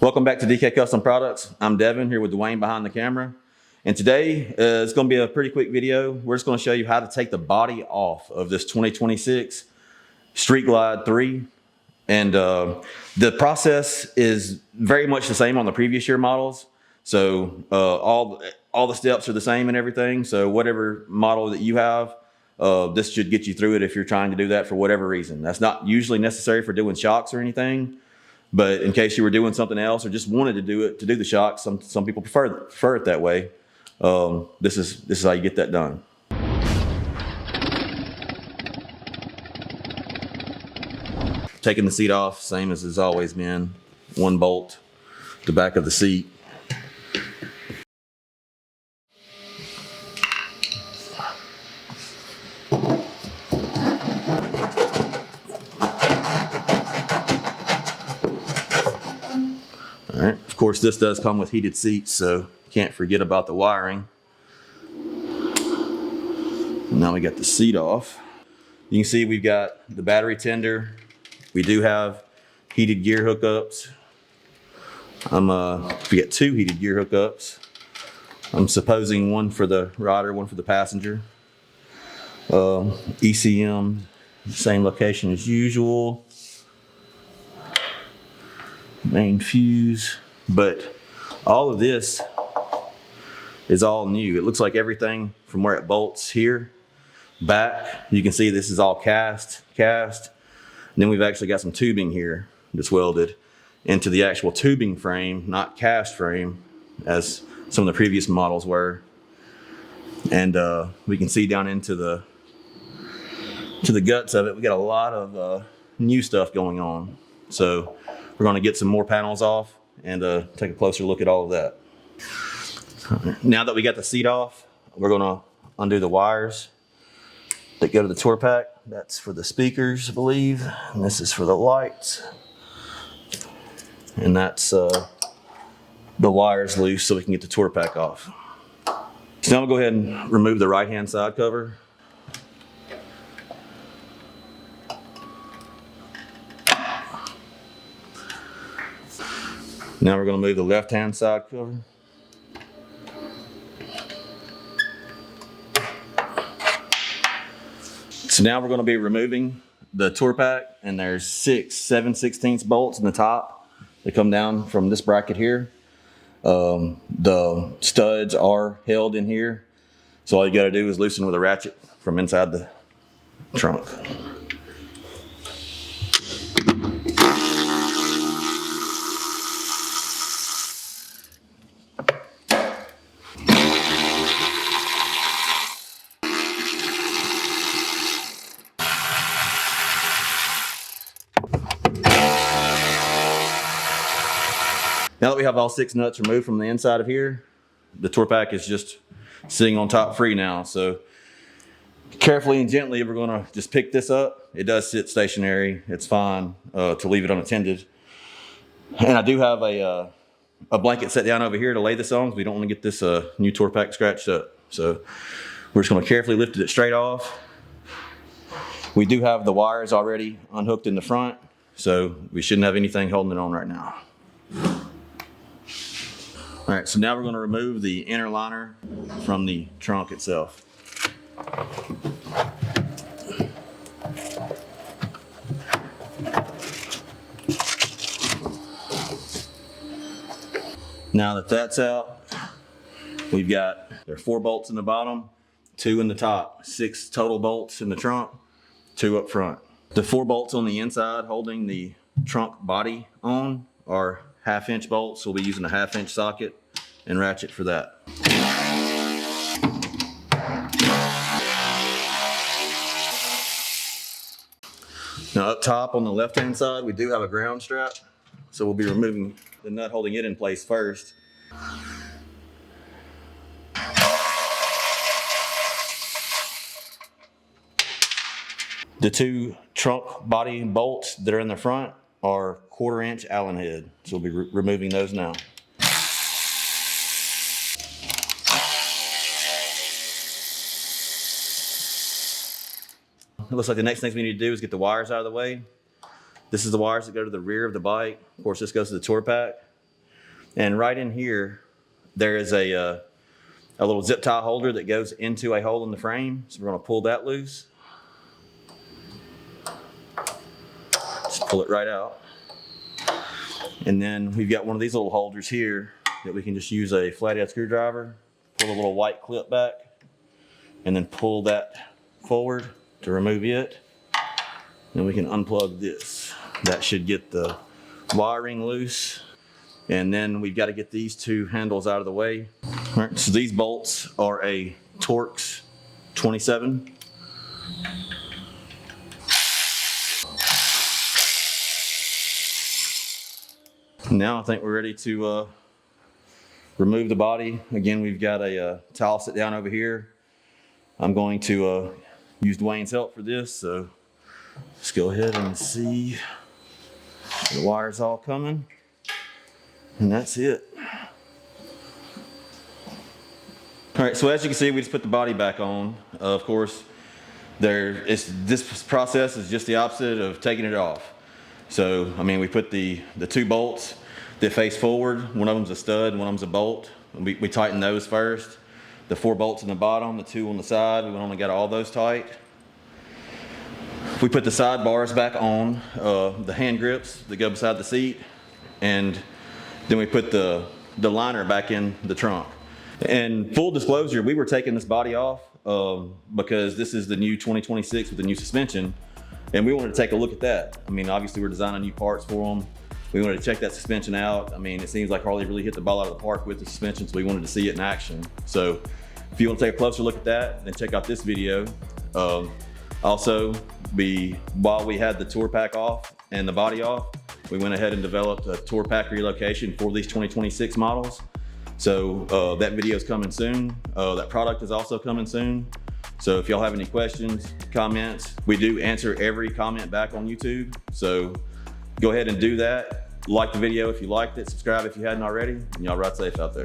Welcome back to DK Custom Products. I'm Devin here with Dwayne behind the camera. And today it's going to be a pretty quick video. We're just going to show you how to take the body off of this 2026 Street Glide 3. And the process is very much the same on the previous year models. So all the steps are the same and everything. So whatever model that you have, this should get you through it if you're trying to do that for whatever reason. That's not usually necessary for doing shocks or anything. But in case you were doing something else or just wanted to do the shocks, some people prefer it that way. This is how you get that done. Taking the seat off, same as it's always been. One bolt, the back of the seat. All right. Of course, this does come with heated seats, so can't forget about the wiring. Now we got the seat off. You can see we've got the battery tender. We do have heated gear hookups. We got two heated gear hookups. I'm supposing one for the rider, one for the passenger. ECM, same location as usual. Main fuse, but all of this is all new. It looks like everything from where it bolts here back, you can see this is all cast. And then we've actually got some tubing here that's welded into the actual tubing frame, not cast frame as some of the previous models were. And we can see down into the guts of it. We got a lot of new stuff going on. So we're going to get some more panels off and take a closer look at all of that. Now that we got the seat off, we're going to undo the wires that go to the tour pack. That's for the speakers, I believe. And this is for the lights. And that's the wires loose so we can get the tour pack off. So now we'll go ahead and remove the right-hand side cover. Now we're going to move the left-hand side cover. So now we're going to be removing the tour pack, and there's 7/16 bolts in the top that come down from this bracket here. The studs are held in here, so all you got to do is loosen with a ratchet from inside the trunk. Now that we have all 6 nuts removed from the inside of here, the tour pack is just sitting on top free now. So carefully and gently, we're going to just pick this up. It does sit stationary. It's fine to leave it unattended. And I do have a blanket set down over here to lay this on because we don't want to get this new tour pack scratched up. So we're just going to carefully lift it straight off. We do have the wires already unhooked in the front, so we shouldn't have anything holding it on right now. All right, so now we're going to remove the inner liner from the trunk itself. Now that that's out, we've got, there are 4 bolts in the bottom, 2 in the top, 6 total bolts in the trunk, 2 up front. The 4 bolts on the inside holding the trunk body on are 1/2-inch bolts, so we'll be using a 1/2-inch socket and ratchet for that. Now up top on the left-hand side, we do have a ground strap, so we'll be removing the nut holding it in place first. The 2 trunk body bolts that are in the front are 1/4-inch Allen head, so we'll be removing those now. It looks like the next thing we need to do is get the wires out of the way. This is the wires that go to the rear of the bike. Of course, this goes to the tour pack. And right in here, there is a little zip tie holder that goes into a hole in the frame. So we're gonna pull that loose. Just pull it right out. And then we've got one of these little holders here that we can just use a flathead screwdriver, pull a little white clip back, and then pull that forward to remove it. Then we can unplug this. That should get the wiring loose. And then we've got to get these two handles out of the way. All right, so these bolts are a Trike 27. Now I think we're ready to remove the body. Again, we've got a towel sit down over here. I'm going to use Dwayne's help for this, so let's go ahead and see the wires all coming. And that's it. All right, so as you can see, we just put the body back on. Of course, this process is just the opposite of taking it off. So, I mean, we put the two bolts that face forward. One of them's a stud, one of them's a bolt. We tighten those first. The 4 bolts in the bottom, the 2 on the side, we only got all those tight. We put the side bars back on, the hand grips that go beside the seat, and then we put the liner back in the trunk. And full disclosure, we were taking this body off because this is the new 2026 with the new suspension. And we wanted to take a look at that. I mean, obviously we're designing new parts for them. We wanted to check that suspension out. I mean, it seems like Harley really hit the ball out of the park with the suspension, so we wanted to see it in action. So if you want to take a closer look at that, then check out this video. Also, while we had the tour pack off and the body off, we went ahead and developed a tour pack relocation for these 2026 models. So that video is coming soon. That product is also coming soon. So if y'all have any questions, comments, we do answer every comment back on YouTube. So go ahead and do that. Like the video if you liked it, subscribe if you hadn't already, and y'all ride safe out there.